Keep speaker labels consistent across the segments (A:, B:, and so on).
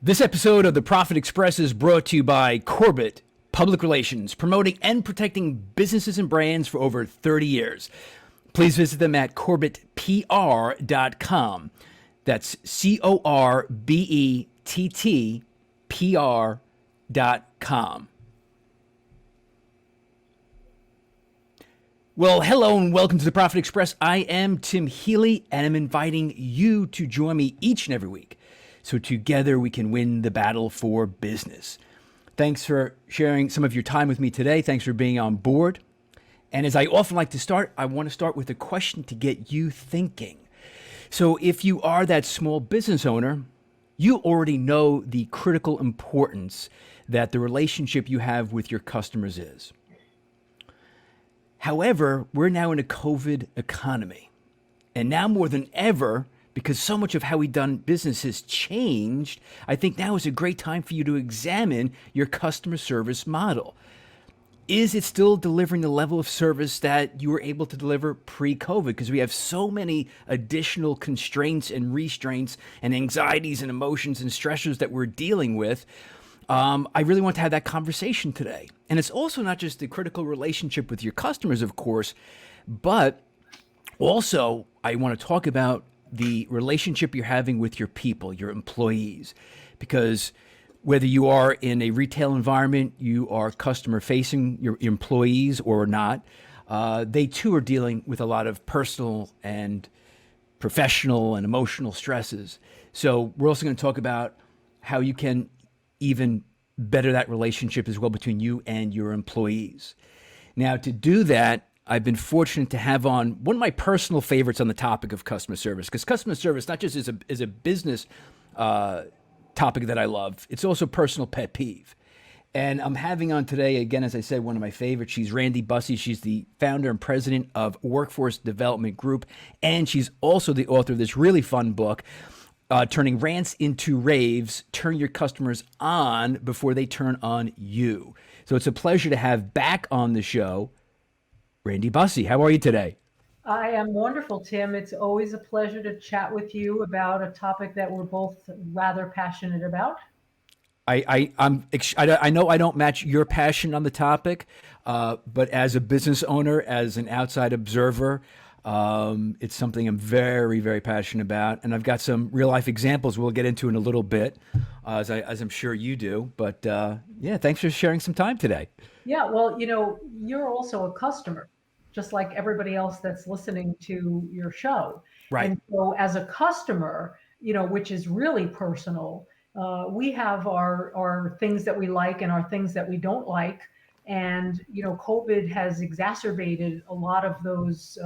A: This episode of the Profit Express is brought to you by Corbett Public Relations, promoting and protecting businesses and brands for over 30 years. Please visit them at corbettpr.com. That's CORBETTPR.com. Well, hello and welcome to the Profit Express. I am Tim Healy, and I'm inviting you to join me each and every week so together we can win the battle for business. Thanks for sharing some of your time with me today. Thanks for being on board. And as I often like to start, I want to start with a question to get you thinking. So if you are that small business owner, you already know the critical importance that the relationship you have with your customers is. However, we're now in a COVID economy. And now more than ever, because so much of how we've done business has changed, I think now is a great time for you to examine your customer service model. Is it still delivering the level of service that you were able to deliver pre-COVID? Because we have so many additional constraints and restraints and anxieties and emotions and stressors that we're dealing with. I really want to have that conversation today. And it's also not just the critical relationship with your customers, of course, but also I want to talk about the relationship you're having with your people, your employees, because whether you are in a retail environment, you are customer facing, your employees or not, they too are dealing with a lot of personal and professional and emotional stresses. So we're also going to talk about how you can even better that relationship as well between you and your employees. Now, to do that, I've been fortunate to have on one of my personal favorites on the topic of customer service, because customer service not just is a business topic that I love, it's also a personal pet peeve. And I'm having on today, again, as I said, one of my favorites. She's Randi Busse. She's the founder and president of Workforce Development Group, and she's also the author of this really fun book, Turning Rants Into Raves, Turn Your Customers On Before They Turn On You. So it's a pleasure to have back on the show Randi Busse. How are you today?
B: I am wonderful, Tim. It's always a pleasure to chat with you about a topic that we're both rather passionate about.
A: I know I don't match your passion on the topic, but as a business owner, as an outside observer, it's something I'm very, very passionate about, and I've got some real life examples we'll get into in a little bit, as I'm sure you do. But yeah, thanks for sharing some time today.
B: Yeah, well, you're also a customer, just like everybody else that's listening to your show.
A: Right.
B: And so, as a customer, which is really personal, we have our things that we like and our things that we don't like. And, COVID has exacerbated a lot of those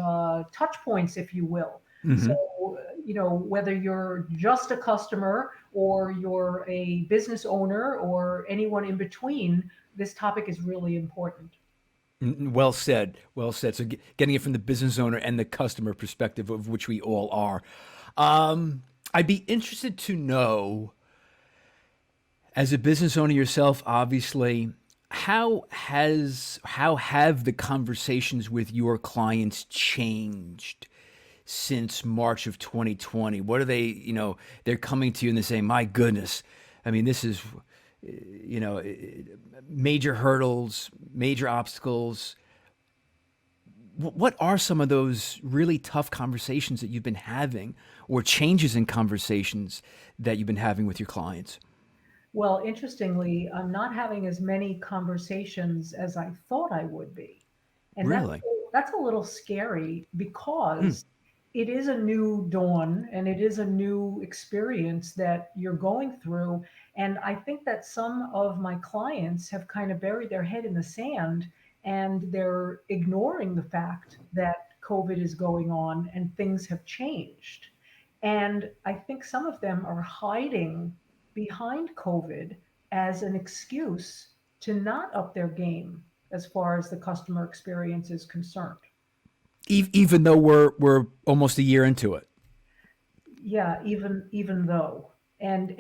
B: touch points, if you will.
A: Hmm.
B: So, whether you're just a customer or you're a business owner or anyone in between, this topic is really important.
A: Well said. Well said. So getting it from the business owner and the customer perspective, of which we all are. I'd be interested to know, as a business owner yourself, obviously, how have the conversations with your clients changed since March of 2020? What are they, they're coming to you and they say, my goodness, I mean, this is, major hurdles, major obstacles. What are some of those really tough conversations that you've been having, or changes in conversations that you've been having with your clients?
B: Well, interestingly, I'm not having as many conversations as I thought I would be. And
A: Really?
B: that's a little scary
A: Hmm.
B: because it is a new dawn and it is a new experience that you're going through. And I think that some of my clients have kind of buried their head in the sand and they're ignoring the fact that COVID is going on and things have changed. And I think some of them are hiding behind COVID as an excuse to not up their game as far as the customer experience is concerned.
A: Even though we're almost a year into it.
B: Yeah, even though. And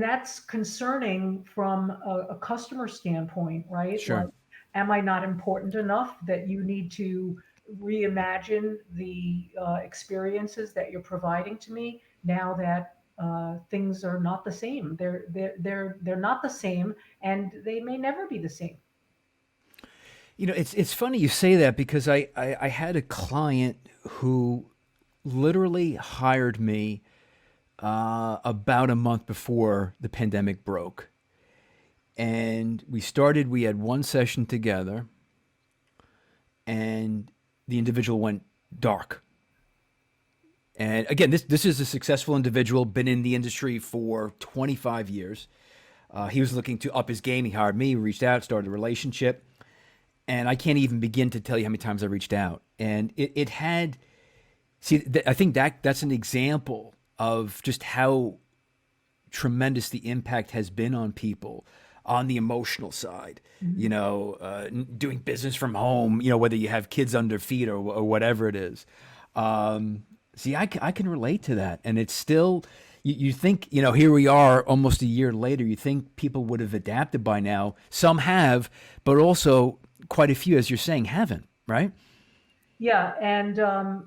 B: that's concerning from a customer standpoint, right? Like,
A: Sure.
B: am I not important enough that you need to reimagine the experiences that you're providing to me now that things are not the same. They're not the same, and they may never be the same.
A: It's funny you say that because I had a client who literally hired me about a month before the pandemic broke. And we had one session together, and the individual went dark. And again, this is a successful individual, been in the industry for 25 years. He was looking to up his game. He hired me, reached out, started a relationship. And I can't even begin to tell you how many times I reached out. And it had, see, I think that's an example of just how tremendous the impact has been on people on the emotional side.
B: Mhm.
A: Doing business from home. Whether you have kids under feet or whatever it is. See, I can relate to that, and it's still. You think here we are almost a year later. You think people would have adapted by now. Some have, but also quite a few, as you're saying, haven't. Right?
B: Yeah, and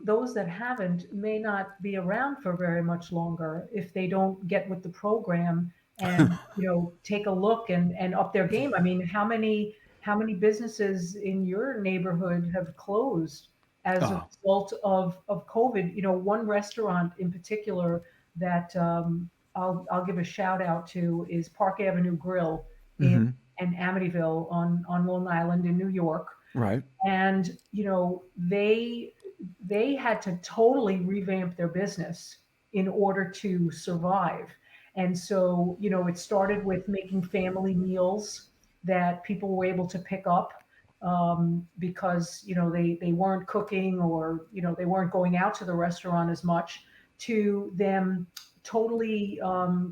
B: those that haven't may not be around for very much longer if they don't get with the program and take a look and up their game. I mean, how many businesses in your neighborhood have closed as a
A: Oh.
B: result of COVID? One restaurant in particular that I'll give a shout out to is Park Avenue Grill in
A: Mm-hmm.
B: Amityville on Long Island in New York.
A: Right.
B: And they had to totally revamp their business in order to survive. And so it started with making family meals that people were able to pick up, because they weren't cooking, or they weren't going out to the restaurant as much, to them totally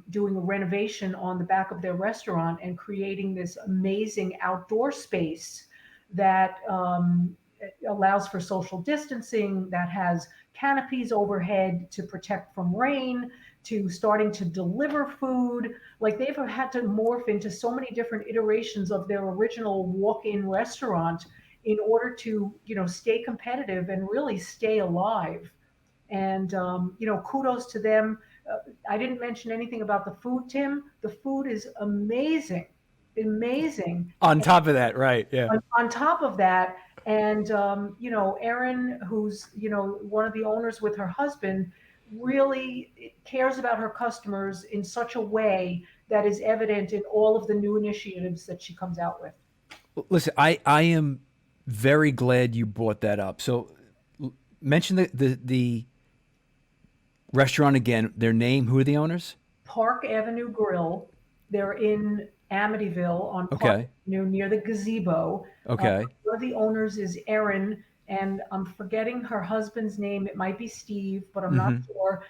B: doing a renovation on the back of their restaurant and creating this amazing outdoor space that allows for social distancing, that has canopies overhead to protect from rain, to starting to deliver food. Like, they've had to morph into so many different iterations of their original walk-in restaurant in order to stay competitive and really stay alive. And kudos to them. I didn't mention anything about the food, Tim. The food is amazing, amazing.
A: On top of that, right? Yeah.
B: On top of that, and Erin, who's one of the owners with her husband, really cares about her customers in such a way that is evident in all of the new initiatives that she comes out with.
A: Listen, I am very glad you brought that up. So, mention the restaurant again. Their name. Who are the owners?
B: Park Avenue Grill. They're in Amityville on Park
A: Okay.
B: Avenue near the gazebo.
A: Okay.
B: One of the owners is Erin, and I'm forgetting her husband's name. It might be Steve, but I'm not
A: Mm-hmm.
B: sure.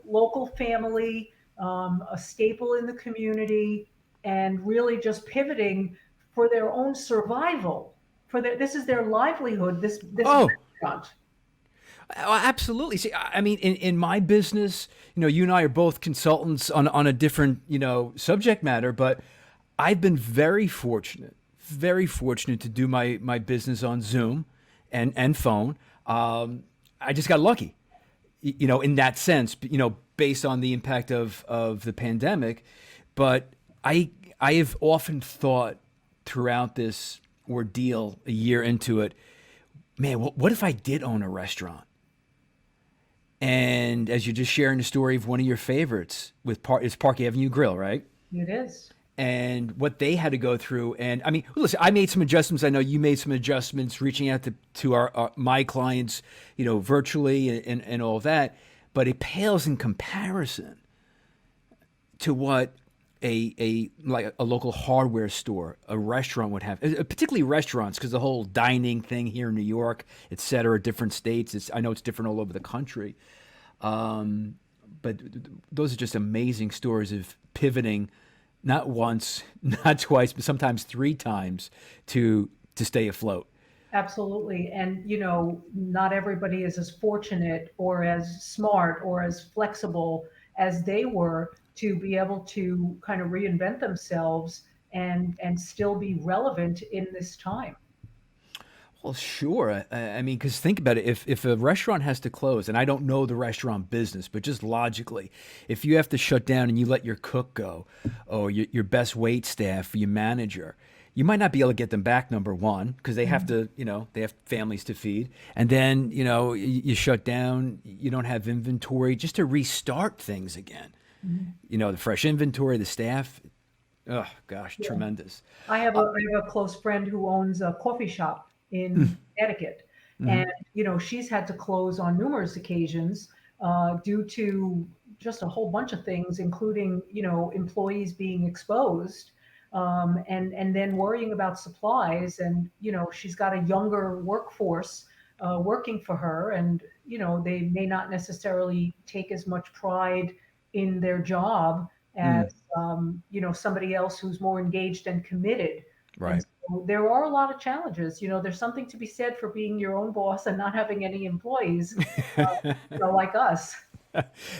B: Local family, a staple in the community, and really just pivoting for their own survival. This is their livelihood. This
A: Oh,
B: restaurant.
A: absolutely. See, I mean, in my business, you and I are both consultants on a different, subject matter, but I've been very fortunate to do my business on Zoom and phone. I just got lucky, in that sense, based on the impact of the pandemic. But I have often thought throughout this ordeal, a year into it, man, what if I did own a restaurant? And as you're just sharing the story of one of your favorites with Park Avenue Grill, right?
B: It is.
A: And what they had to go through. And I mean, listen, I made some adjustments. I know you made some adjustments, reaching out to our my clients, virtually and all of that. But it pales in comparison to what a local hardware store, a restaurant would have, particularly restaurants, because the whole dining thing here in New York, et cetera, different states. I know it's different all over the country. Um, but those are just amazing stories of pivoting, not once, not twice, but sometimes three times to stay afloat.
B: Absolutely. And, not everybody is as fortunate or as smart or as flexible as they were to be able to kind of reinvent themselves and still be relevant in this time.
A: Well, sure. I mean, because think about it. If a restaurant has to close, and I don't know the restaurant business, but just logically, if you have to shut down and you let your cook go, or your best wait staff, your manager, you might not be able to get them back. Number one, because they have to, they have families to feed, and then you shut down. You don't have inventory just to restart things again.
B: Mhm.
A: The fresh inventory, the staff. Oh gosh,
B: Yeah.
A: tremendous.
B: I have a close friend who owns a coffee shop in Connecticut, and she's had to close on numerous occasions due to just a whole bunch of things, including employees being exposed, and then worrying about supplies. And she's got a younger workforce working for her, and they may not necessarily take as much pride in their job as
A: Mm,
B: somebody else who's more engaged and committed. And
A: right.
B: so there are a lot of challenges. There's something to be said for being your own boss and not having any employees, like us.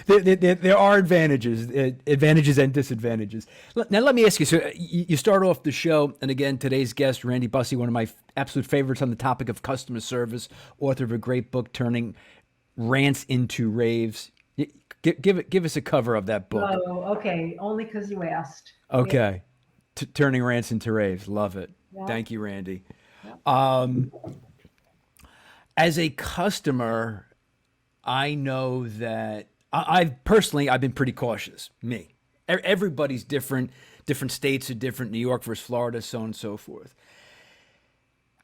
A: There are advantages and disadvantages. Now, let me ask you. So, you start off the show, and again, today's guest, Randi Busse, one of my absolute favorites on the topic of customer service, author of a great book, Turning Rants Into Raves. Give us a cover of that book.
B: Oh, okay. Only because you asked. Yeah,
A: Okay, Turning Rants Into Raves. Love it.
B: yeah,
A: Thank you, Randy.
B: yeah.
A: As a customer, I know that I've personally I've been pretty cautious. Me, everybody's different. Different states are different. New York versus Florida, so on and so forth.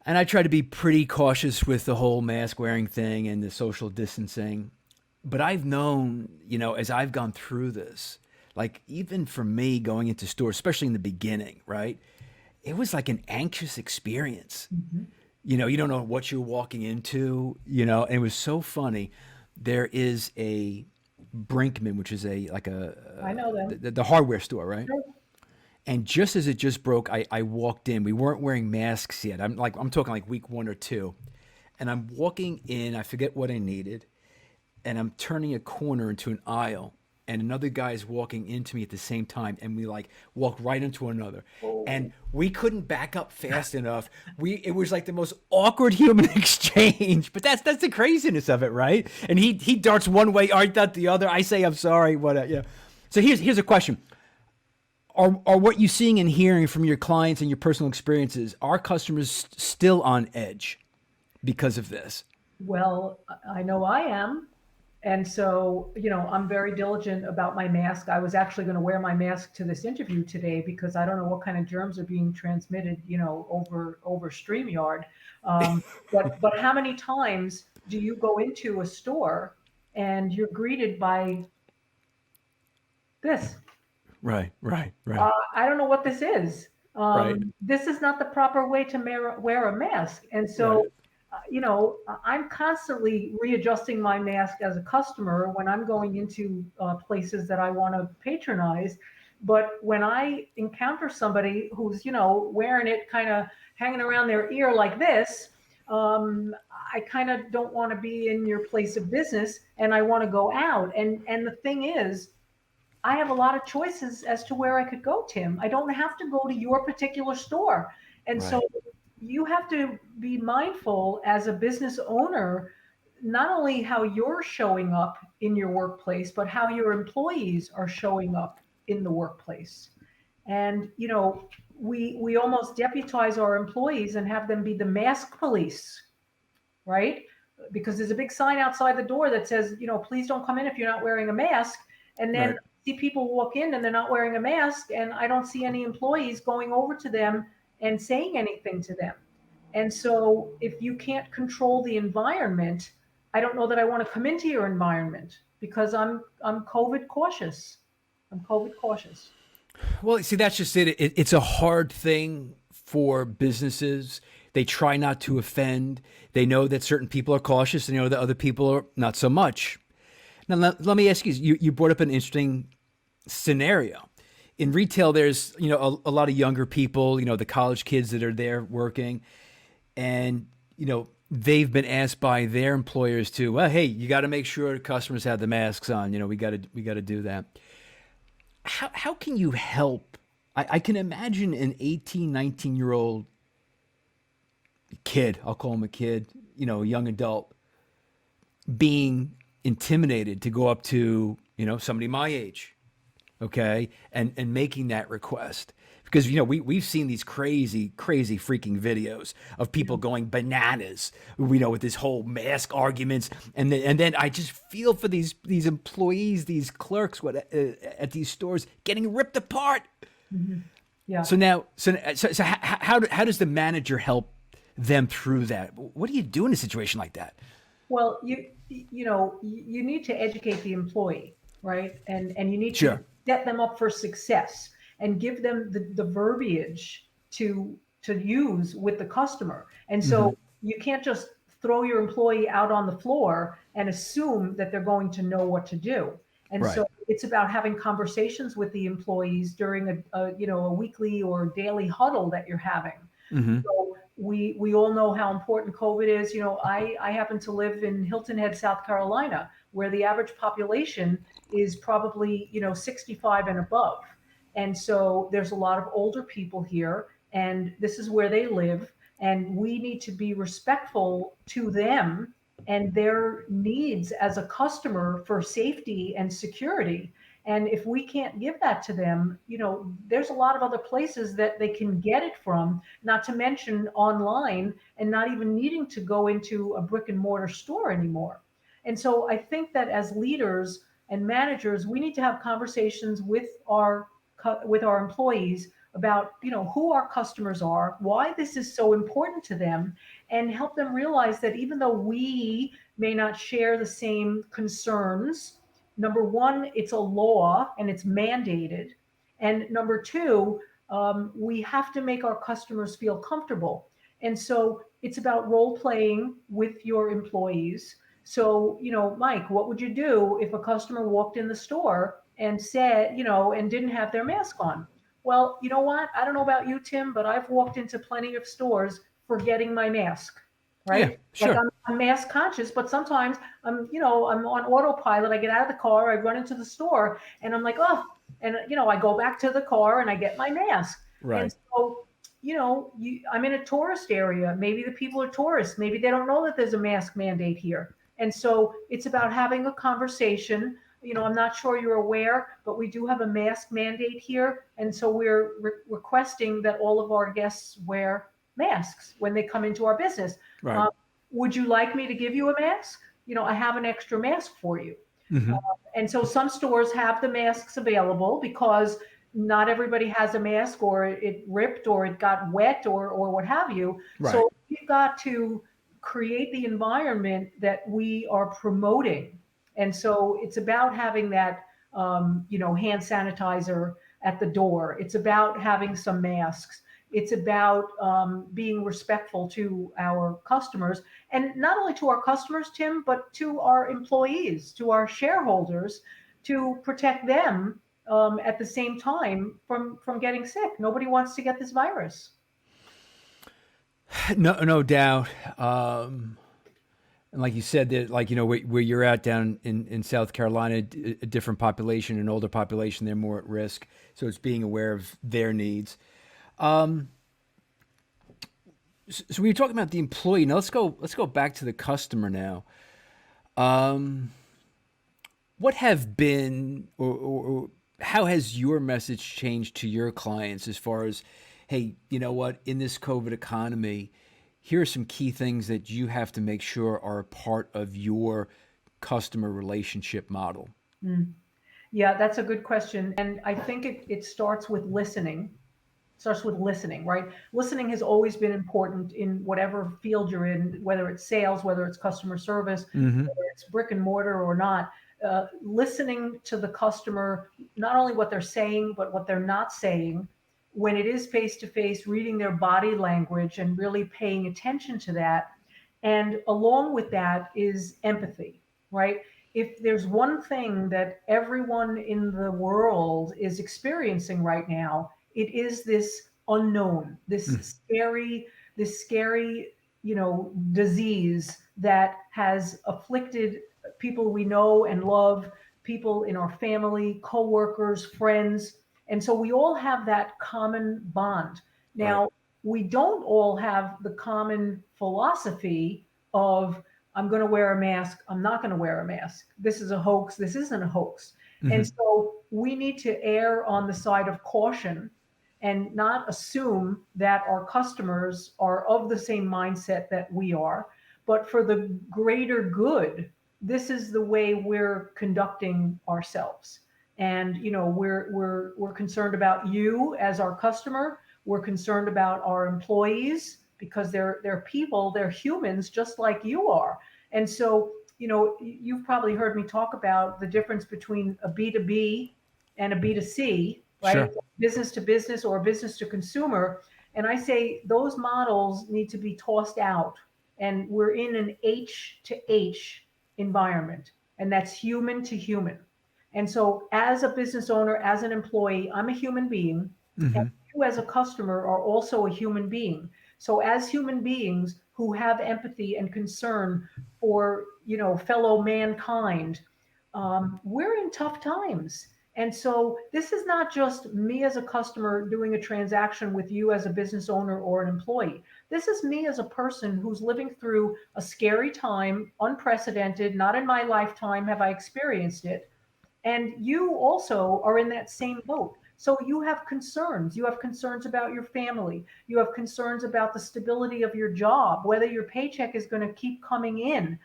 A: And I try to be pretty cautious with the whole mask wearing thing and the social distancing. But I've known, as I've gone through this, like even for me going into stores, especially in the beginning, right? It was like an anxious experience.
B: Mhm.
A: You don't know what you're walking into, and it was so funny. There is a Brinkman, which is
B: I know them.
A: the hardware store, right?
B: Sure.
A: And just as it just broke, I walked in. We weren't wearing masks yet. I'm talking like week 1 or 2. And I'm walking in, I forget what I needed, and I'm turning a corner into an aisle, and another guy is walking into me at the same time, and we like walk right into another, and
B: Oh,
A: we couldn't back up fast enough. It was like the most awkward human exchange, but that's the craziness of it, right? And he darts one way, I dart the other. I say I'm sorry, what yeah. So here's a question: Are what you seeing and hearing from your clients and your personal experiences, are customers still on edge because of this?
B: well, I know I am. And so, I'm very diligent about my mask. I was actually going to wear my mask to this interview today because I don't know what kind of germs are being transmitted, over StreamYard. But how many times do you go into a store and you're greeted by this?
A: Right, right, right,
B: I don't know what this is.
A: right,
B: This is not the proper way to wear a mask. And
A: right.
B: so, I'm constantly readjusting my mask as a customer when I'm going into places that I want to patronize. But when I encounter somebody who's, wearing it kind of hanging around their ear like this, I kind of don't want to be in your place of business and I want to go out. And the thing is, I have a lot of choices as to where I could go, Tim. I don't have to go to your particular store. And so
A: Right.
B: you have to be mindful as a business owner, not only how you're showing up in your workplace, but how your employees are showing up in the workplace. And, we almost deputize our employees and have them be the mask police, right? Because there's a big sign outside the door that says, please don't come in if you're not wearing a mask. And then
A: Right.
B: I see people walk in and they're not wearing a mask, and I don't see any employees going over to them and saying anything to them. And so if you can't control the environment, I don't know that I want to come into your environment because I'm COVID cautious. I'm COVID cautious.
A: Well, see, that's just it. It's a hard thing for businesses. They try not to offend. They know that certain people are cautious. They know that other people are not so much. Now, let me ask you, you brought up an interesting scenario. In retail, there's, a lot of younger people, the college kids that are there working. And, they've been asked by their employers to, well, hey, you got to make sure customers have the masks on. We got to do that. How can you help? I can imagine an 18, 19-year-old kid, I'll call him a kid, a young adult, being intimidated to go up to, somebody my age, okay, and making that request. Because we've seen these crazy freaking videos of
B: Yeah.
A: people going bananas, with this whole mask arguments, and then I just feel for these employees, these clerks, at these stores getting ripped apart.
B: Mhm. Yeah.
A: So now, so how does the manager help them through that? What do you do in a situation like that?
B: Well, you need to educate the employee, right? And you need to
A: Sure.
B: set them up for success and give them the verbiage to use with the customer. And
A: Hmm.
B: so you can't just throw your employee out on the floor and assume that they're going to know what to do. And
A: Right.
B: so it's about having conversations with the employees during a weekly or daily huddle that you're having.
A: Hmm.
B: So we all know how important COVID is. I happen to live in Hilton Head, South Carolina, where the average population is probably 65 and above. And so there's a lot of older people here, and this is where they live. And we need to be respectful to them and their needs as a customer for safety and security. And if we can't give that to them, there's a lot of other places that they can get it from, not to mention online, and not even needing to go into a brick and mortar store anymore. And so I think that as leaders and managers, we need to have conversations with our employees about who our customers are, why this is so important to them, and help them realize that even though we may not share the same concerns, number one, it's a law and it's mandated, and number two, we have to make our customers feel comfortable. And so it's about role playing with your employees. So, Mike, what would you do if a customer walked in the store and said, and didn't have their mask on? Well, you know what? I don't know about you, Tim, but I've walked into plenty of stores forgetting my mask,
A: Yeah.
B: right? Like
A: Sure.
B: I'm mask conscious, but sometimes I'm on autopilot. I get out of the car, I run into the store, and I'm like, oh, and I go back to the car and I get my mask. And
A: Right.
B: so, I'm in a tourist area. Maybe the people are tourists. Maybe they don't know that there's a mask mandate here. And so it's about having a conversation. I'm not sure you're aware, but we do have a mask mandate here. And so we're requesting that all of our guests wear masks when they come into our business.
A: Right.
B: Um, would you like me to give you a mask? I have an extra mask for you.
A: Hmm.
B: And so some stores have the masks available because not everybody has a mask, or it ripped, or it got wet, or what have you.
A: Right.
B: So we've got to create the environment that we are promoting. And so it's about having that, hand sanitizer at the door. It's about having some masks. It's about being respectful to our customers, and not only to our customers, Tim, but to our employees, to our shareholders, to protect them at the same time from getting sick. Nobody wants to get this virus.
A: No doubt. And like you said, that like where you're at down in South Carolina, a different population, an older population, they're more at risk. So it's being aware of their needs. So we were talking about the employee. Now let's go back to the customer now. What have been or how has your message changed to your clients as far as, hey, you know what, in this COVID economy, here are some key things that you have to make sure are a part of your customer relationship model.
B: Mm. Yeah, that's a good question. And I think it starts with listening. Starts with listening, right? Listening has always been important in whatever field you're in, whether it's sales, whether it's customer service,
A: Hmm.
B: whether it's brick and mortar or not. Listening to the customer, not only what they're saying, but what they're not saying. When it is face to face, reading their body language and really paying attention to that. And along with that is empathy, right? If there's one thing that everyone in the world is experiencing right now, it is this unknown, this scary, disease that has afflicted people we know and love, people in our family, coworkers, friends. And so we all have that common bond.
A: Right.
B: Now, we don't all have the common philosophy of I'm going to wear a mask, I'm not going to wear a mask. This is a hoax, this isn't a hoax. And
A: Hmm.
B: so we need to err on the side of caution and not assume that our customers are of the same mindset that we are, but for the greater good, this is the way we're conducting ourselves. And we're concerned about you as our customer. We're concerned about our employees because they're people, they're humans just like you are. And so, you've probably heard me talk about the difference between a B2B and a B2C, right?
A: Sure.
B: Business to business or business to consumer. And I say those models need to be tossed out. And we're in an H to H environment, and that's human to human. And so, as a business owner, as an employee, I'm a human being. And
A: Hmm.
B: you, as a customer, are also a human being. So, as human beings who have empathy and concern for, fellow mankind, we're in tough times. And so, this is not just me as a customer doing a transaction with you as a business owner or an employee. This is me as a person who's living through a scary time, unprecedented, not in my lifetime have I experienced it, and you also are in that same boat. So you have concerns. You have concerns about your family. You have concerns about the stability of your job, whether your paycheck is going to keep coming in.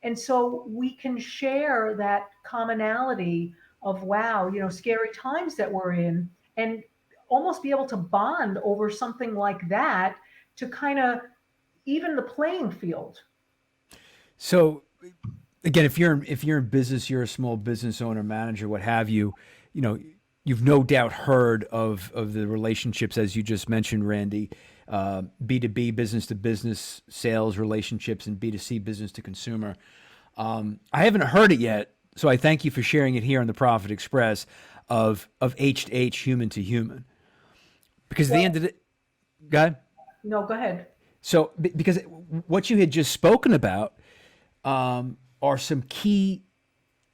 B: And so we can share that commonality of, wow, scary times that we're in, and almost be able to bond over something like that to kind of even the playing field.
A: So again, if you're in business, you're a small business owner, manager, what have you, you know, you've no doubt heard of the relationships as you just mentioned, Randy, B2B, business to business sales relationships, and B2C, business to consumer. I haven't heard it yet, so I thank you for sharing it here on the Profit Express of H to H, human to human, because at the
B: Well,
A: end of the guy.
B: no, go ahead.
A: So because what you had just spoken about are some key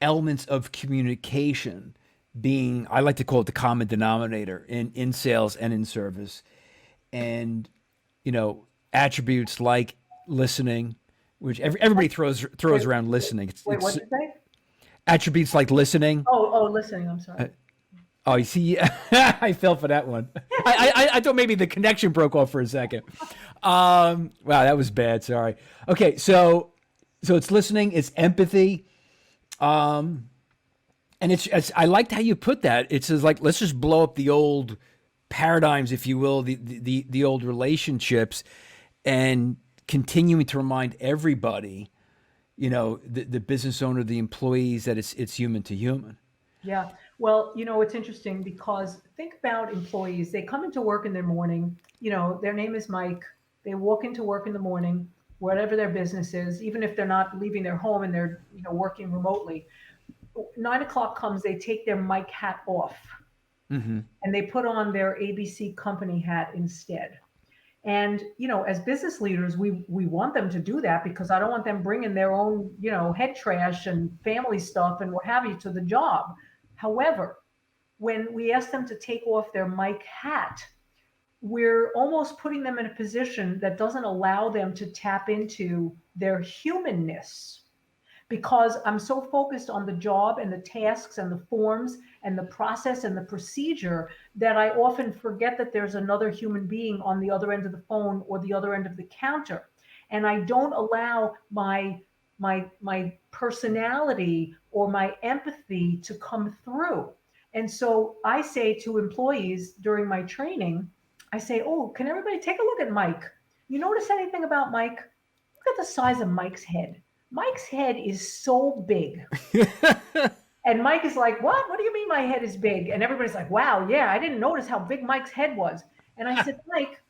A: elements of communication being, I like to call it the common denominator in sales and in service. And, attributes like listening, which everybody throws
B: Wait,
A: around listening.
B: wait,
A: It's
B: what'd you say?
A: attributes like listening.
B: Oh, listening. I'm sorry.
A: Oh, you see, I fell for that one. I thought maybe the connection broke off for a second. Wow, that was bad. Sorry. Okay, so it's listening, it's empathy, and it's I liked how you put that. It's just like, let's just blow up the old paradigms, if you will, the old relationships, and continuing to remind everybody, the business owner, the employees, that it's human to human.
B: Yeah. Well, it's interesting because think about employees. They come into work in the morning, their name is Mike. They walk into work in the morning, whatever their business is, even if they're not leaving their home and they're, working remotely. 9 o'clock comes, they take their Mike hat off
A: Hmm.
B: and they put on their ABC company hat instead. And as business leaders, we want them to do that because I don't want them bringing their own head trash and family stuff and what have you to the job. However, when we ask them to take off their Mike hat, we're almost putting them in a position that doesn't allow them to tap into their humanness because I'm so focused on the job and the tasks and the forms and the process and the procedure that I often forget that there's another human being on the other end of the phone or the other end of the counter. And I don't allow my personality or my empathy to come through. And so I say to employees during my training, I say, "Oh, can everybody take a look at Mike? You notice anything about Mike? Look at the size of Mike's head. Mike's head is so big." And Mike is like, "What? What do you mean my head is big?" And everybody's like, "Wow, yeah, I didn't notice how big Mike's head was." And I said, "Mike,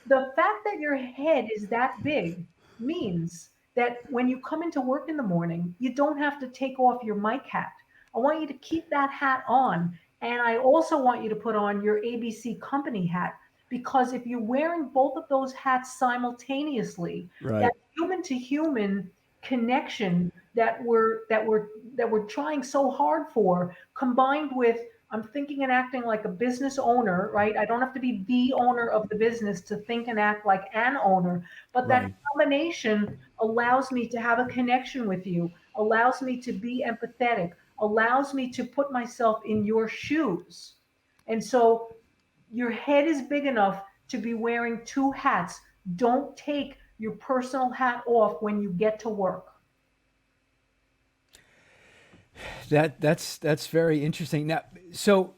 B: the fact that your head is that big means that when you come into work in the morning, you don't have to take off your mic hat. I want you to keep that hat on. And I also want you to put on your ABC company hat because if you're wearing both of those hats simultaneously, that
A: Right.
B: human to human connection that we're trying so hard for, combined with I'm thinking and acting like a business owner, right? I don't have to be the owner of the business to think and act like an owner, but that
A: Right.
B: combination allows me to have a connection with you, allows me to be empathetic, allows me to put myself in your shoes. And so your head is big enough to be wearing two hats. Don't take your personal hat off when you get to work.
A: That's very interesting. Now, so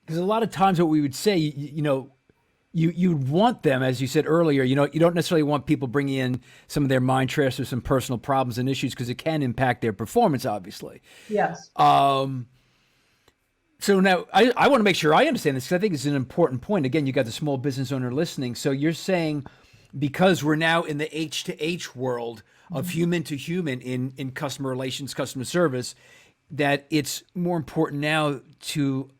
A: because a lot of times what we would say, you'd want them, as you said earlier, you don't necessarily want people bringing in some of their mind trash or some personal problems and issues because it can impact their performance, obviously.
B: Yes.
A: So now I want to make sure I understand this because I think it's an important point. Again, you got the small business owner listening. So you're saying because we're now in the H to H world of human to human in customer relations, customer service, that it's more important now to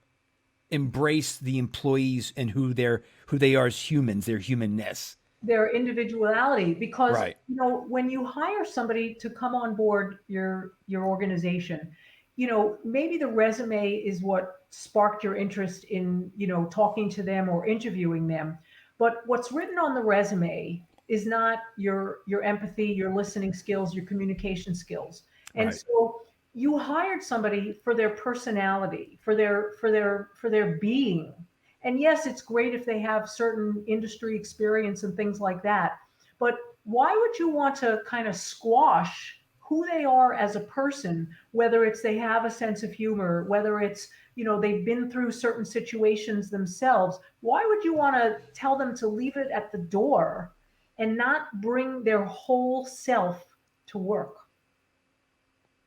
A: embrace the employees and who they are as humans, their humanness.
B: Their individuality, because
A: Right.
B: when you hire somebody to come on board your organization, maybe the resume is what sparked your interest in talking to them or interviewing them, but what's written on the resume is not your empathy, your listening skills, your communication skills. And
A: Right.
B: so you hired somebody for their personality, for their being. And yes, it's great if they have certain industry experience and things like that. But why would you want to kind of squash who they are as a person, whether it's they have a sense of humor, whether it's, they've been through certain situations themselves? Why would you want to tell them to leave it at the door and not bring their whole self to work?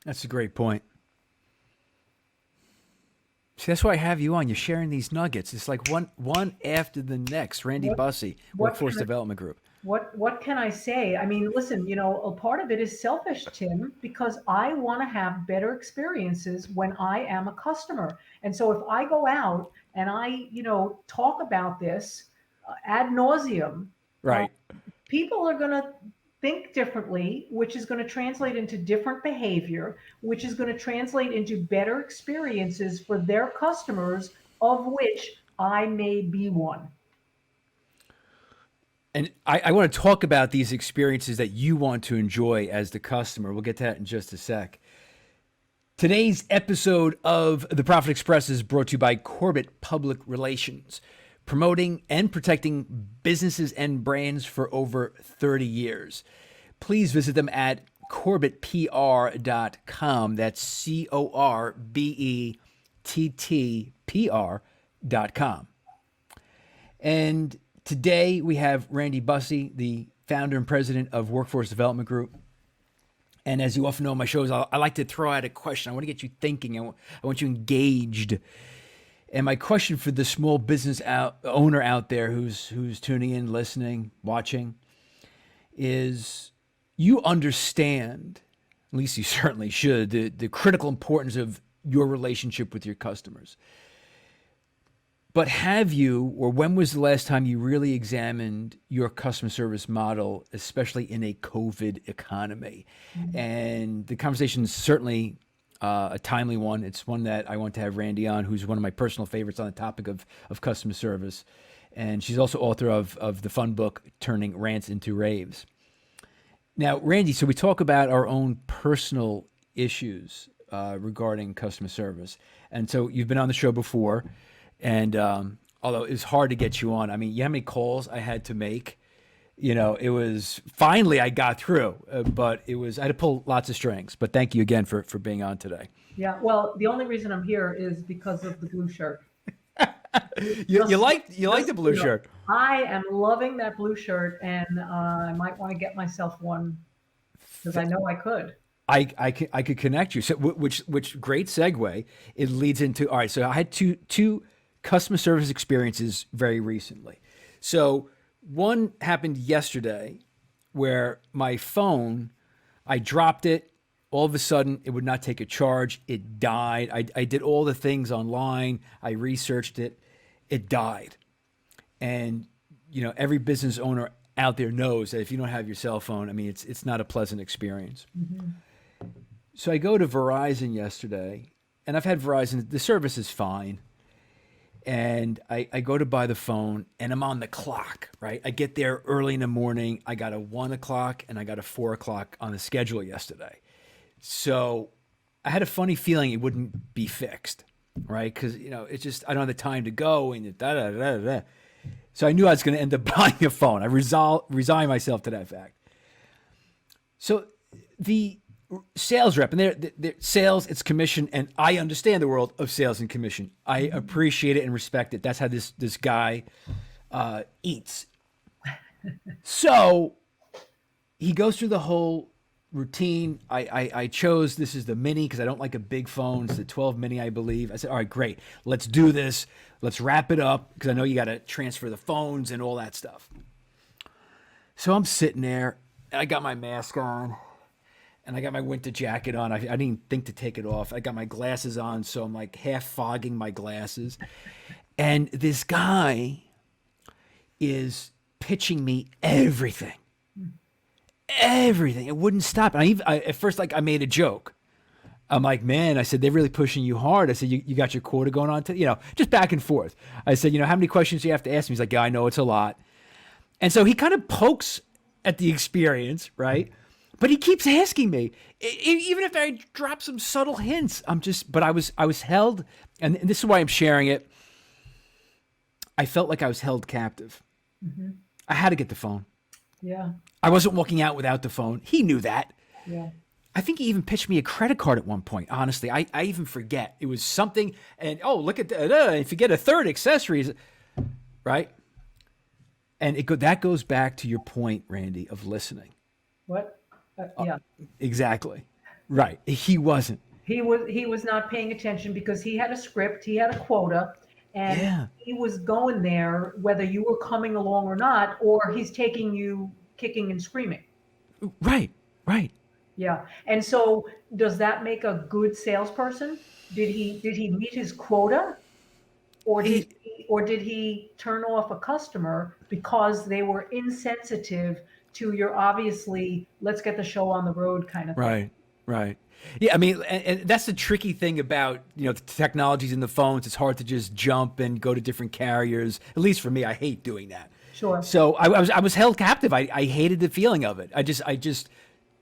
A: That's a great point. See, that's why I have you on. You're sharing these nuggets. It's like one after the next. Randy
B: What
A: Busse,
B: what
A: Workforce
B: can
A: Development Group.
B: what can I say? I mean, listen, a part of it is selfish, Tim, because I want to have better experiences when I am a customer. And so if I go out and I, talk about this ad nauseum, uh,
A: Right.
B: people are going to think differently, which is going to translate into different behavior, which is going to translate into better experiences for their customers, of which I may be one.
A: And I want to talk about these experiences that you want to enjoy as the customer. We'll get to that in just a sec. Today's episode of The Profit Express is brought to you by Corbett Public Relations, promoting and protecting businesses and brands for over 30 years. Please visit them at corbettpr.com. That's CORBETTPR.com. And today we have Randi Busse, the founder and president of Workforce Development Group. And as you often know in my shows, I like to throw out a question. I want to get you thinking. I want you engaged. And my question for the small business owner out there who's tuning in, listening, watching, is you understand, at least you certainly should, the critical importance of your relationship with your customers. But have you, or when was the last time you really examined your customer service model, especially in a COVID economy? And the conversation is certainly a timely one. It's one that I want to have Randi on, who's one of my personal favorites on the topic of customer service. And she's also author of the fun book, Turning Rants Into Raves. Now, Randi, so we talk about our own personal issues regarding customer service. And so you've been on the show before. And although it's hard to get you on, I mean, you know how many calls I had to make? It was finally I got through, but I had to pull lots of strings. But thank you again for being on today.
B: Yeah, well, the only reason I'm here is because of the blue shirt.
A: You
B: Just,
A: like the blue shirt.
B: I am loving that blue shirt, and I might want to get myself one because I know I could.
A: I could connect you. So which great segue. It leads into all right. So I had two customer service experiences very recently. So one happened yesterday where my phone, I dropped it. All of a sudden, it would not take a charge. It died. I did all the things online. I researched it. It died. And, every business owner out there knows that if you don't have your cell phone, I mean, it's not a pleasant experience.
B: Mhm.
A: So I go to Verizon yesterday and I've had Verizon. The service is fine. And I go to buy the phone and I'm on the clock, right? I get there early in the morning. I got a 1 o'clock and I got a 4 o'clock on the schedule yesterday. So I had a funny feeling it wouldn't be fixed, right? Because, it's just, I don't have the time to go and da da da da. So I knew I was going to end up buying a phone. I resigned myself to that fact. So the sales rep, and they're sales, it's commission, and I understand the world of sales and commission. I appreciate it and respect it. That's how this guy eats. So he goes through the whole routine. I chose, this is the mini because I don't like a big phone. It's the 12 mini, I believe. I said, all right, great. Let's do this. Let's wrap it up because I know you got to transfer the phones and all that stuff. So I'm sitting there and I got my mask on. And I got my winter jacket on. I didn't even think to take it off. I got my glasses on, so I'm like half fogging my glasses. And this guy is pitching me everything. Everything. It wouldn't stop. And at first, I made a joke. I'm like, man, I said, they're really pushing you hard. I said, you got your quota going on, just back and forth. I said, how many questions do you have to ask me? He's like, yeah, I know it's a lot. And so he kind of pokes at the experience, right? But he keeps asking me, even if I drop some subtle hints. But I was held, and this is why I'm sharing it. I felt like I was held captive. Mm-hmm. I had to get the phone.
B: Yeah.
A: I wasn't walking out without the phone. He knew that.
B: Yeah.
A: I think he even pitched me a credit card at one point. Honestly, I even forget. It was something, and look at that. If you get a third accessories, right? And that goes back to your point, Randy, of listening.
B: What? Yeah.
A: Exactly. Right. He wasn't.
B: He was not paying attention because he had a script, he had a quota, and he was going there whether you were coming along or not, or he's taking you kicking and screaming.
A: Right. Right.
B: Yeah. And so does that make a good salesperson? Did he meet his quota? Or did he turn off a customer because they were insensitive to your obviously let's get the show on the road kind of thing?
A: Right. Yeah, I mean, and that's the tricky thing about the technologies in the phones. It's hard to just jump and go to different carriers. At least for me, I hate doing that.
B: Sure.
A: So I was held captive. I hated the feeling of it. I just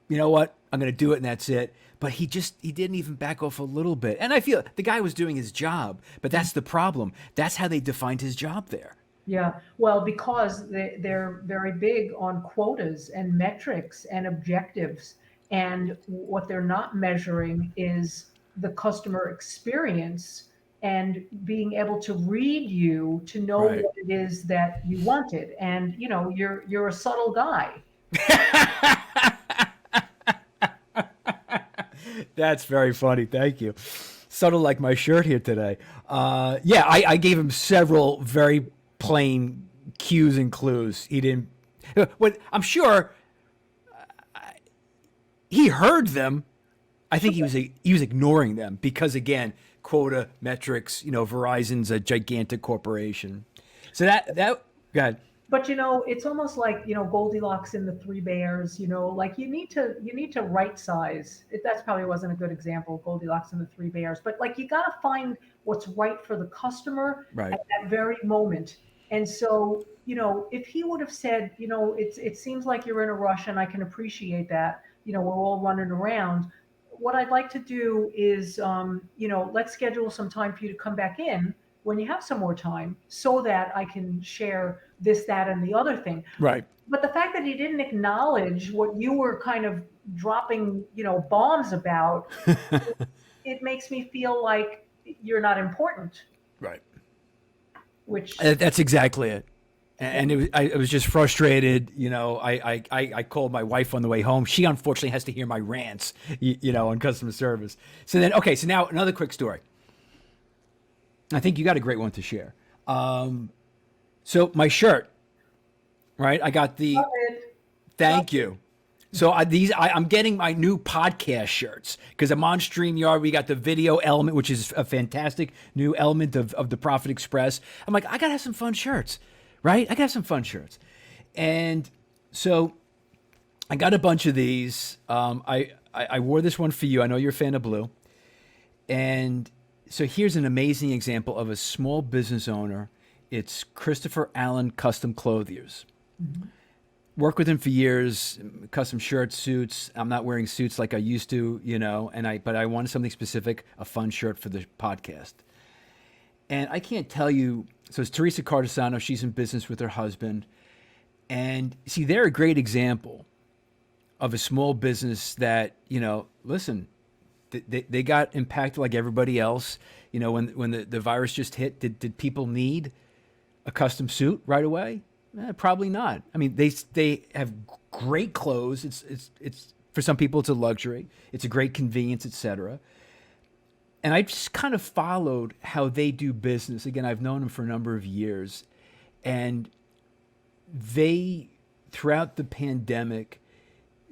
A: you know what? I'm going to do it and that's it. But he didn't even back off a little bit. And I feel the guy was doing his job, but that's the problem. That's how they defined his job there.
B: Yeah, well, because they're very big on quotas and metrics and objectives. And what they're not measuring is the customer experience and being able to read you to know
A: Right.
B: what it is that you wanted. And, you're a subtle guy.
A: That's very funny. Thank you. Subtle like my shirt here today. I gave him several very plain cues and clues. He didn't. I'm sure he heard them. I think he was ignoring them because again, quota metrics. Verizon's a gigantic corporation. So that go ahead.
B: But it's almost like Goldilocks and the Three Bears. Like you need to right size. That probably wasn't a good example, Goldilocks and the Three Bears. But like you got to find what's right for the customer
A: Right.
B: at that very moment. And so if he would have said, it seems like you're in a rush, and I can appreciate that. We're all running around. What I'd like to do is, let's schedule some time for you to come back in when you have some more time so that I can share this, that, and the other thing.
A: Right.
B: But the fact that he didn't acknowledge what you were kind of dropping, bombs about, it makes me feel like you're not important.
A: Right.
B: Which
A: That's exactly it. And I was just frustrated. I called my wife on the way home. She unfortunately has to hear my rants, on customer service. So now another quick story. I think you got a great one to share. So my shirt, right? I got the. Thank you. So I'm getting my new podcast shirts because I'm on StreamYard. We got the video element, which is a fantastic new element of the Profit Express. I'm like, I gotta have some fun shirts, right? I gotta have some fun shirts, and so I got a bunch of these. I wore this one for you. I know you're a fan of blue, and So here's an amazing example of a small business owner. It's Christopher Allen Custom Clothiers.
B: Mhm.
A: Worked with him for years, custom shirts, suits. I'm not wearing suits like I used to, but I wanted something specific, a fun shirt for the podcast. And I can't tell you, so it's Teresa Cardesano. She's in business with her husband. And see, they're a great example of a small business that, listen, they got impacted like everybody else. When the virus just hit, did people need a custom suit right away? Probably not. I mean, they have great clothes. It's for some people it's a luxury. It's a great convenience, etc. And I just kind of followed how they do business. Again, I've known them for a number of years, and they throughout the pandemic,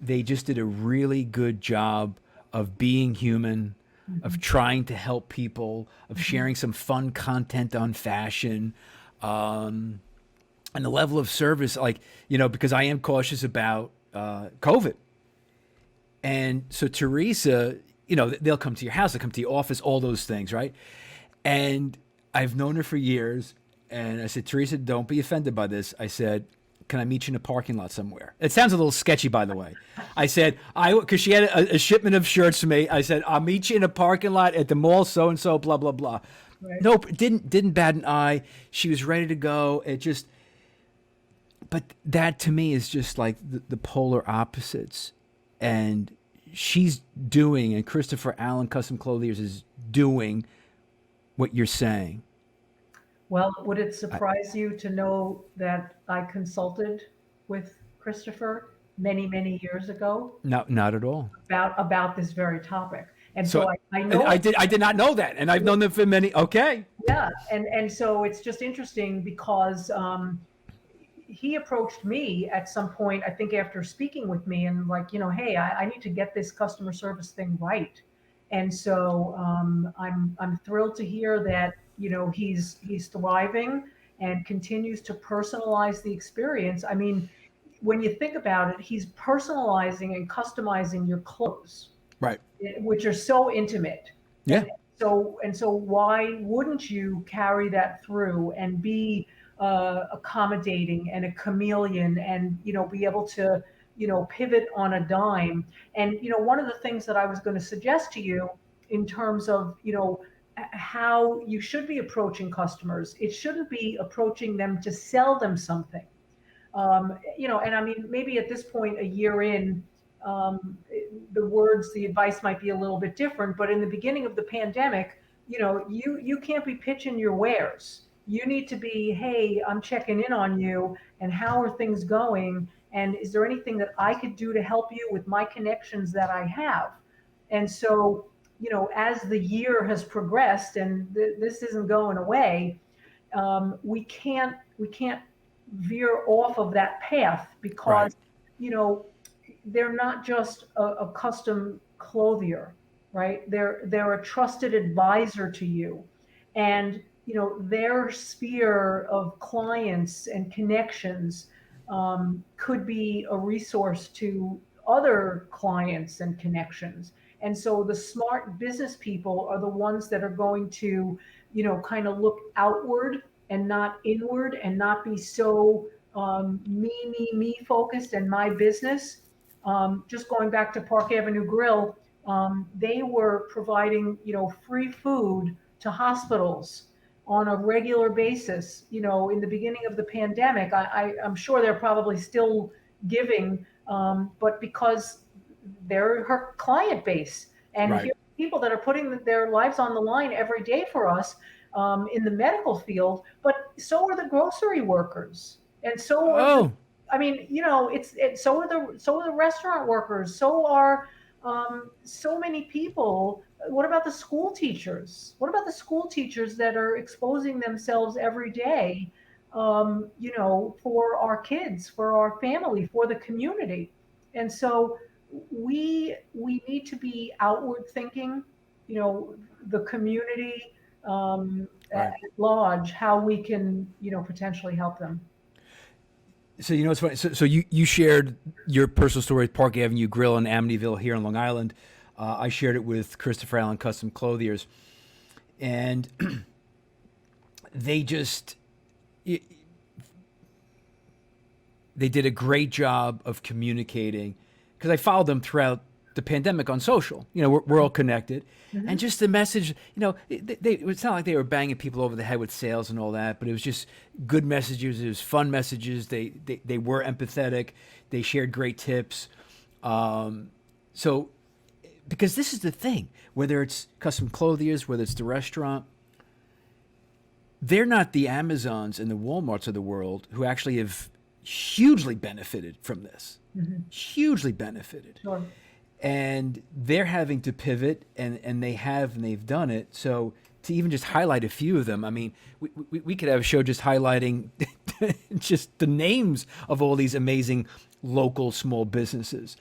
A: they just did a really good job of being human, of trying to help people, of sharing some fun content on fashion. And the level of service, because I am cautious about COVID. And so Teresa, they'll come to your house, they'll come to your office, all those things, right? And I've known her for years. And I said, Teresa, don't be offended by this. I said, can I meet you in a parking lot somewhere? It sounds a little sketchy, by the way. I said, because she had a shipment of shirts for me. I said, I'll meet you in a parking lot at the mall, so-and-so, blah, blah, blah.
B: Right.
A: Nope, didn't bat an eye. She was ready to go. But that to me is just like the polar opposites. And she's doing, and Christopher Allen Custom Clothiers is doing what you're saying.
B: Well, would it surprise you to know that I consulted with Christopher many, many years ago
A: Not at all.
B: about this very topic? And
A: So
B: so I know,
A: I did not know that, and I've known them for many. Okay,
B: yeah, and so it's just interesting because he approached me at some point, I think after speaking with me, and like, hey, I need to get this customer service thing right. And so I'm thrilled to hear that he's thriving and continues to personalize the experience. I mean, when you think about it, he's personalizing and customizing your clothes,
A: right.
B: which are so intimate.
A: Yeah,
B: So why wouldn't you carry that through and be accommodating and a chameleon, and be able to pivot on a dime? And one of the things that I was going to suggest to you in terms of how you should be approaching customers, it shouldn't be approaching them to sell them something. And I mean, maybe at this point, a year in, the advice might be a little bit different. But in the beginning of the pandemic, you can't be pitching your wares. You need to be, hey, I'm checking in on you, and how are things going? And is there anything that I could do to help you with my connections that I have? And so, as the year has progressed, and this isn't going away, we can't veer off of that path because
A: right,
B: they're not just a custom clothier, right? They're a trusted advisor to you, and their sphere of clients and connections could be a resource to other clients and connections. And so the smart business people are the ones that are going to kind of look outward and not inward, and not be so me focused and my business. Just going back to Park Avenue Grill, they were providing free food to hospitals on a regular basis. In the beginning of the pandemic, I'm sure they're probably still giving, but because they're her client base, and
A: right.
B: here are people that are putting their lives on the line every day for us in the medical field, but so are the grocery workers, and so are
A: Oh,
B: I mean, so are the restaurant workers, so are so many people. What about the school teachers? What about the school teachers that are exposing themselves every day, for our kids, for our family, for the community? And so we need to be outward thinking, the community at
A: right.
B: large, how we can, potentially help them.
A: So it's funny. So you shared your personal story at Park Avenue Grill in Amityville here on Long Island. I shared it with Christopher Allen Custom Clothiers, and they just they did a great job of communicating because I followed them throughout the pandemic on social. We're all connected. And
B: Hmm.
A: just the message, it's not like they were banging people over the head with sales and all that, but it was just good messages. It was fun messages. They were empathetic. They shared great tips. So, because this is the thing, whether it's custom clothiers, whether it's the restaurant, they're not the Amazons and the Walmarts of the world who actually have hugely benefited from this.
B: Hmm.
A: Hugely benefited.
B: Sure.
A: And they're having to pivot, and they've done it. So to even just highlight a few of them, I mean, we could have a show just highlighting just the names of all these amazing local small businesses.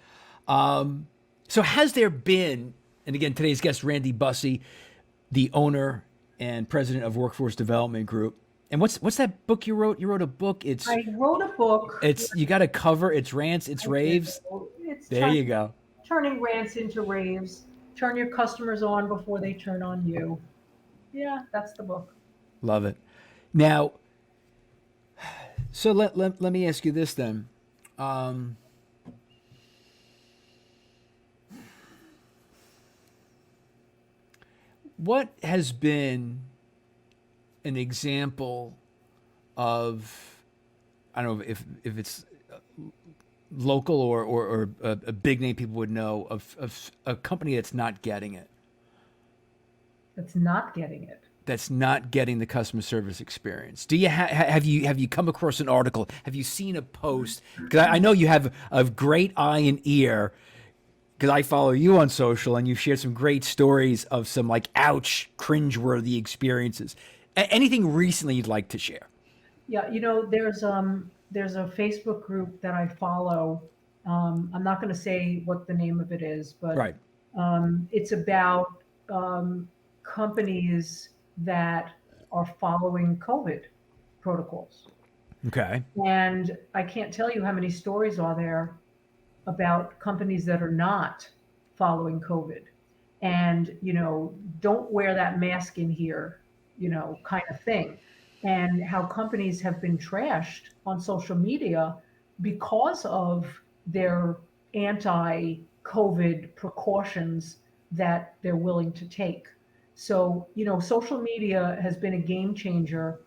A: So has there been, and again, today's guest, Randi Busse, the owner and president of Workforce Development Group. And what's that book you wrote? You wrote a book. It's
B: I wrote a book.
A: it's you got a cover. It's rants. It's
B: I did.
A: raves.
B: It's
A: There you go.
B: turning rants into raves. Turn your customers on before they turn on you. Yeah, that's the book.
A: Love it. Now, so let me ask you this then. Um, what has been an example of, I don't know if it's local or a big name people would know of a company that's not getting it,
B: That's not getting it.
A: that's not getting the customer service experience? Do you have you come across an article? Have you seen a post? Because I know you have a great eye and ear. Because I follow you on social, and you've shared some great stories of some like ouch, cringeworthy experiences. Anything recently you'd like to share?
B: Yeah, there's a Facebook group that I follow. I'm not going to say what the name of it is, but
A: Right.
B: it's about companies that are following COVID protocols.
A: Okay.
B: And I can't tell you how many stories are there about companies that are not following COVID and, don't wear that mask in here, kind of thing. And how companies have been trashed on social media because of their anti COVID precautions that they're willing to take. So, social media has been a game changer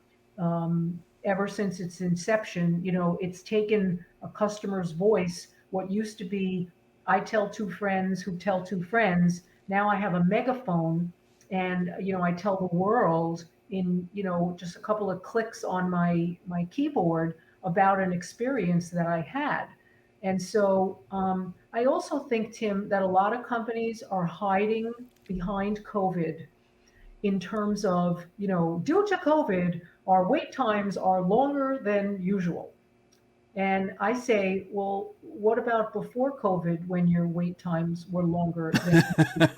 B: ever since its inception. It's taken a customer's voice, what used to be, I tell two friends who tell two friends. Now I have a megaphone, and I tell the world in just a couple of clicks on my keyboard about an experience that I had. And so I also think, Tim, that a lot of companies are hiding behind COVID in terms of, due to COVID, our wait times are longer than usual. And I say, well, what about before COVID when your wait times were longer than?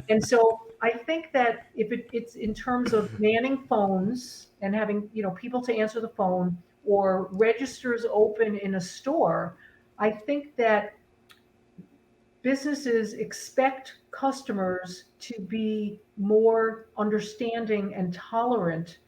B: And so I think that if it's in terms of manning phones and having, people to answer the phone or registers open in a store, I think that businesses expect customers to be more understanding and tolerant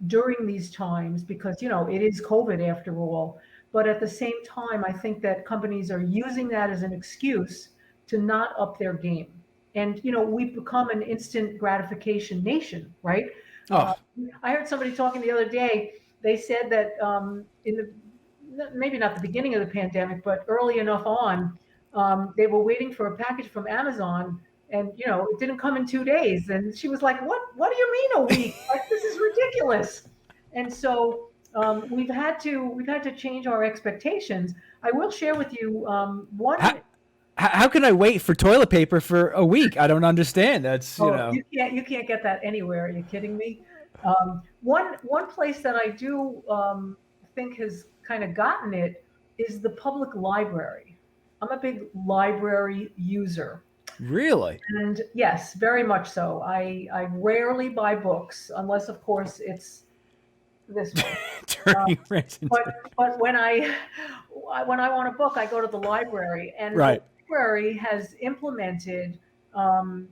B: during these times because it is COVID after all. But at the same time, I think that companies are using that as an excuse to not up their game. And we've become an instant gratification nation, right? uh,
A: Oh,
B: I heard somebody talking the other day. They said that in the maybe not the beginning of the pandemic, but early enough on, they were waiting for a package from Amazon, and it didn't come in 2 days. And she was like, "What do you mean a week? Like, this is ridiculous." And so we've had to change our expectations. I will share with you
A: how,
B: one.
A: how can I wait for toilet paper for a week? I don't understand. That's,
B: Oh, you can't get that anywhere. Are you kidding me? One place that I do think has kind of gotten it is the public library. I'm a big library user,
A: really
B: and yes, very much so. I rarely buy books unless, of course, it's this way. Uh,
A: turning rants
B: but
A: into.
B: but when I want a book, I go to the library, and the
A: Right.
B: library has implemented um,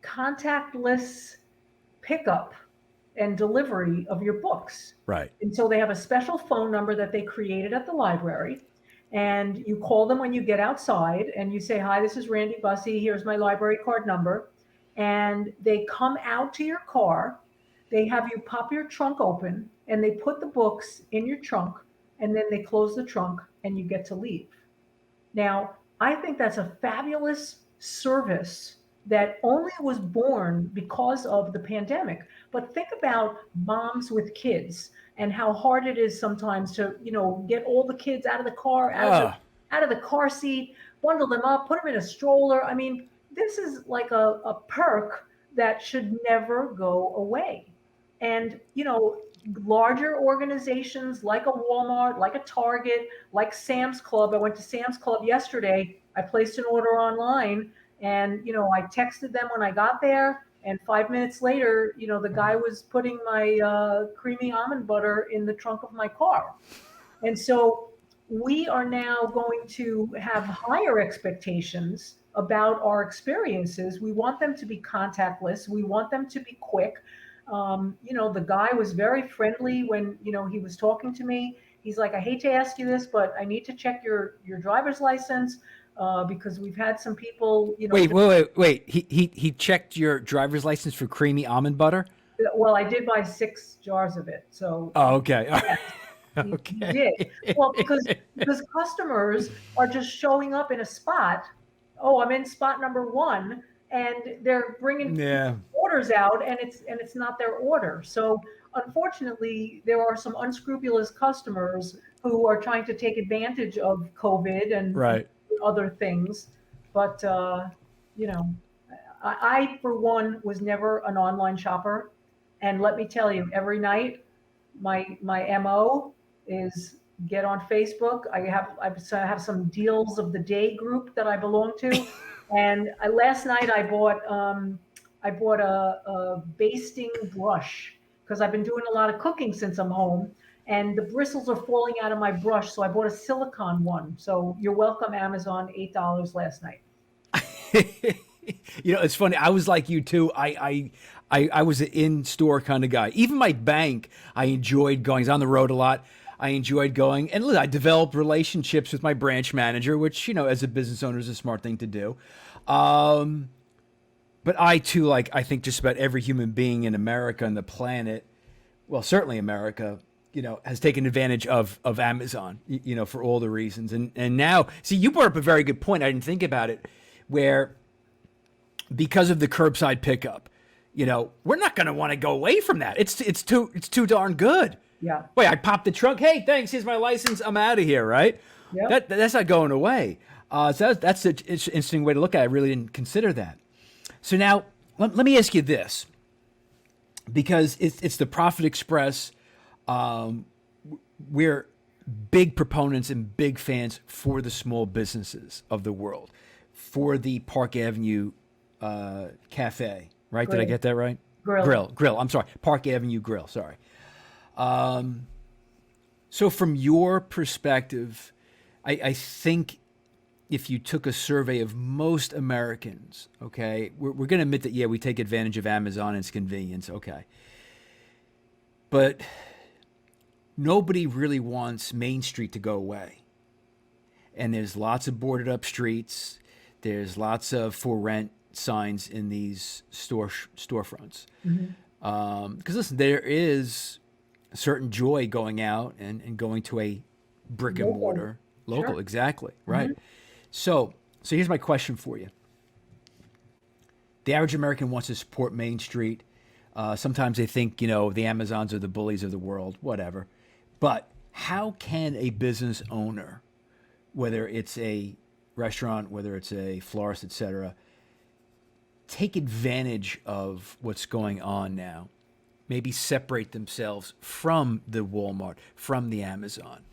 B: contactless pickup and delivery of your books.
A: Right.
B: And so they have a special phone number that they created at the library. And you call them when you get outside and you say, "Hi, this is Randy Busse. Here's my library card number." And they come out to your car. They have you pop your trunk open and they put the books in your trunk and then they close the trunk and you get to leave. Now, I think that's a fabulous service that only was born because of the pandemic. But think about moms with kids and how hard it is sometimes to, get all the kids out of the car,
A: Ah,
B: out of the car seat, bundle them up, put them in a stroller. I mean, this is like a perk that should never go away. And, larger organizations like a Walmart, like a Target, like Sam's Club. I went to Sam's Club yesterday. I placed an order online and, I texted them when I got there. And 5 minutes later, the guy was putting my creamy almond butter in the trunk of my car. And so we are now going to have higher expectations about our experiences. We want them to be contactless. We want them to be quick. The guy was very friendly when, he was talking to me. He's like, "I hate to ask you this, but I need to check your driver's license because we've had some people,
A: wait. He checked your driver's license for creamy almond butter.
B: well, I did buy 6 jars of it. So
A: Oh, okay.
B: yes, he
A: Okay.
B: did. Well, because customers are just showing up in a spot. Oh, I'm in spot number one, and they're bringing
A: Yeah.
B: orders out, and it's not their order. So unfortunately, there are some unscrupulous customers who are trying to take advantage of COVID and
A: Right.
B: other things. But you know, I for one was never an online shopper, and let me tell you, every night my mo is get on Facebook. I have some deals of the day group that I belong to, and last night I bought a basting brush because I've been doing a lot of cooking since I'm home, and the bristles are falling out of my brush, so I bought a silicone one. So you're welcome, Amazon. $8 last night.
A: It's funny. I was like you too. I was an in-store kind of guy. Even my bank, I enjoyed going. I was on the road a lot. I enjoyed going, and look, I developed relationships with my branch manager, which as a business owner is a smart thing to do. But I too, like I think just about every human being in America and the planet, well, certainly America, has taken advantage of Amazon, for all the reasons. And now, see, you brought up a very good point. I didn't think about it, where because of the curbside pickup, we're not going to want to go away from that. It's too darn good.
B: Yeah.
A: Wait, I popped the trunk. Hey, thanks. Here's my license. I'm out of here. Right.
B: Yep.
A: That's not going away. So that's an interesting way to look at it. I really didn't consider that. So now let me ask you this, because it's the Profit Express. We're big proponents and big fans for the small businesses of the world, for the Park Avenue Cafe, right? Did I
B: Grill.
A: get that right?
B: Grill.
A: Grill. I'm sorry, Park Avenue Grill. Sorry. So from your perspective, I think if you took a survey of most Americans, okay, we're going to admit that, yeah, we take advantage of Amazon and its convenience, okay. But nobody really wants Main Street to go away. And there's lots of boarded up streets. There's lots of for rent signs in these storefronts. Because listen, there is a certain joy going out and going to a brick and mortar local.
B: Sure.
A: Exactly. Right. So here's my question for you. The average American wants to support Main Street. Sometimes they think, the Amazons are the bullies of the world, whatever. But how can a business owner, whether it's a restaurant, whether it's a florist, etc., take advantage of what's going on now? Maybe separate themselves from the Walmart, from the Amazon.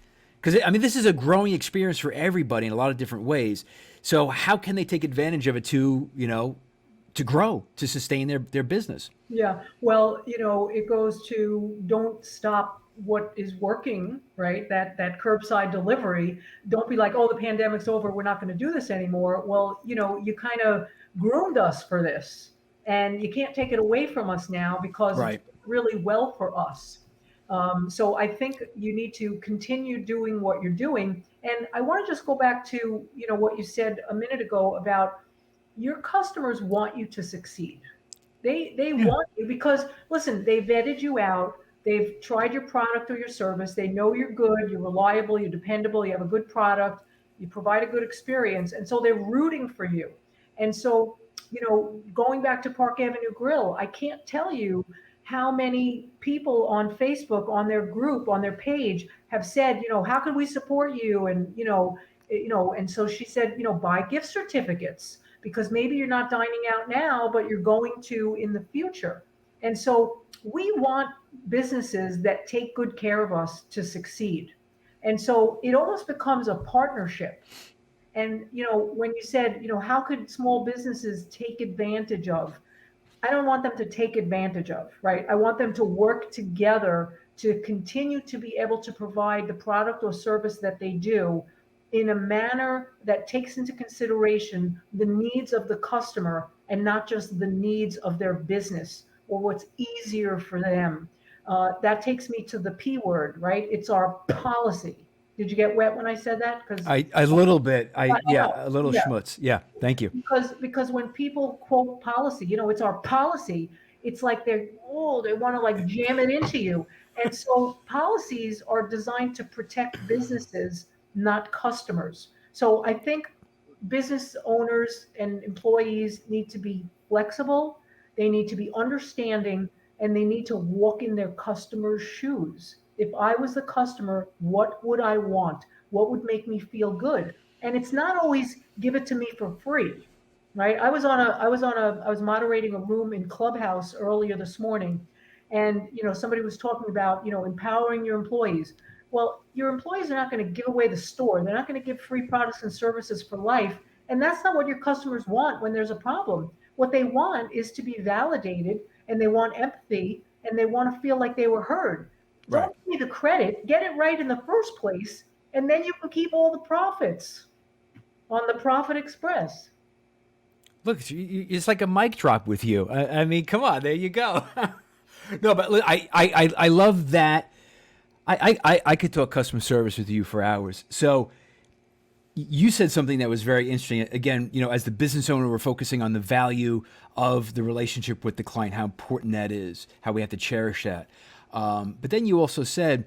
A: Because, this is a growing experience for everybody in a lot of different ways. So how can they take advantage of it to, to grow, to sustain their business?
B: Yeah. Well, it goes to don't stop what is working, right? That curbside delivery. Don't be like, "Oh, the pandemic's over. We're not going to do this anymore." Well, you kind of groomed us for this. and you can't take it away from us now because it's
A: Right.
B: worked really well for us. So I think you need to continue doing what you're doing. And I want to just go back to, what you said a minute ago about your customers want you to succeed. They
A: Yeah.
B: want you because listen, they vetted you out. They've tried your product or your service. They know you're good, you're reliable, you're dependable, you have a good product, you provide a good experience, and so they're rooting for you. And so, going back to Park Avenue Grill, I can't tell you how many people on Facebook, on their group, on their page, have said, how can we support you? And and so she said, buy gift certificates because maybe you're not dining out now, but you're going to in the future. And so we want businesses that take good care of us to succeed. And so it almost becomes a partnership. And, when you said, how could small businesses take advantage of? I don't want them to take advantage of, right? I want them to work together to continue to be able to provide the product or service that they do in a manner that takes into consideration the needs of the customer and not just the needs of their business or what's easier for them. That takes me to the P word, right? It's our policy. Did you get wet when I said that? Because
A: A little bit.
B: I
A: Yeah,
B: know,
A: a little
B: yeah,
A: schmutz. Yeah. Thank you.
B: because when people quote policy, it's our policy. It's like they want to like jam it into you. And so policies are designed to protect businesses, not customers. So I think business owners and employees need to be flexible, they need to be understanding, and they need to walk in their customers' shoes. If I was the customer, what would I want? What would make me feel good? And it's not always give it to me for free, right? I was moderating a room in Clubhouse earlier this morning, and somebody was talking about empowering your employees. Well, your employees are not going to give away the store. They're not going to give free products and services for life. And that's not what your customers want when there's a problem. What they want is to be validated, and they want empathy, and they want to feel like they were heard.
A: Right.
B: Don't give me the credit. Get it right in the first place, and then you can keep all the profits on the Profit Express.
A: Look, it's like a mic drop with you. I mean, come on, there you go. No, but I love that. I could talk customer service with you for hours. So you said something that was very interesting. Again, as the business owner, we're focusing on the value of the relationship with the client, how important that is, how we have to cherish that. But then you also said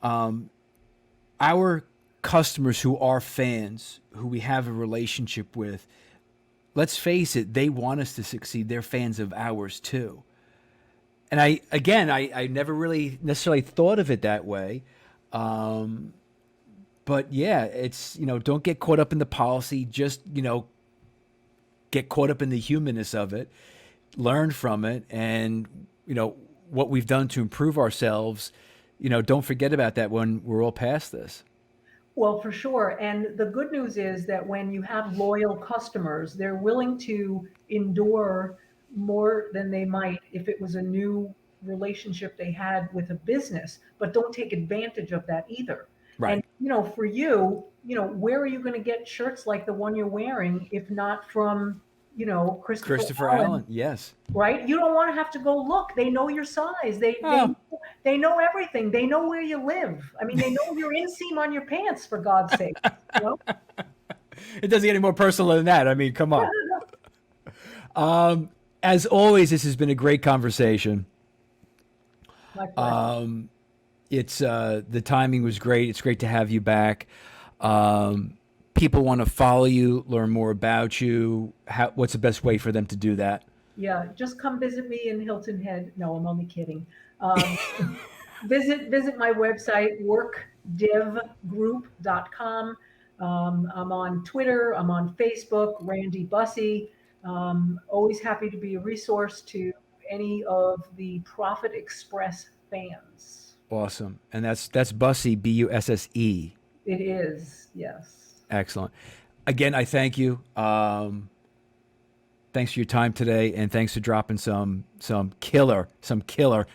A: our customers who are fans, who we have a relationship with, let's face it, they want us to succeed. They're fans of ours too. And I never really necessarily thought of it that way. But yeah, it's, don't get caught up in the policy. Just, get caught up in the humanness of it, learn from it. And, what we've done to improve ourselves, don't forget about that when we're all past this.
B: Well, for sure. And the good news is that when you have loyal customers, they're willing to endure more than they might if it was a new relationship they had with a business, but don't take advantage of that either.
A: Right.
B: And, for you, where are you going to get shirts like the one you're wearing if not from, Christopher
A: Christopher
B: Allen?
A: Allen. Yes.
B: Right? You don't want to have to go look. They know your size.
A: Oh,
B: They know everything. They know where you live. I mean, they know your inseam on your pants, for God's sake. You know?
A: it doesn't get any more personal than that. I mean, come on. As always, this has been a great conversation.
B: My pleasure.
A: It's the timing was great. It's great to have you back. People want to follow you, learn more about you. What's the best way for them to do that?
B: Yeah, just come visit me in Hilton Head. No, I'm only kidding. Um, visit my website, workdevgroup.com. I'm on Twitter. I'm on Facebook, Randi Busse. Always happy to be a resource to any of the Profit Express fans.
A: Awesome. And that's Busse, Busse.
B: It is, yes.
A: Excellent. Again, I thank you. Thanks for your time today, and thanks for dropping some killer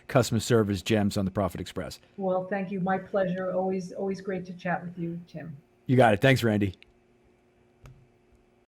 A: customer service gems on the Profit Express.
B: Well, thank you. My pleasure. Always great to chat with you, Tim.
A: You got it. Thanks, Randy.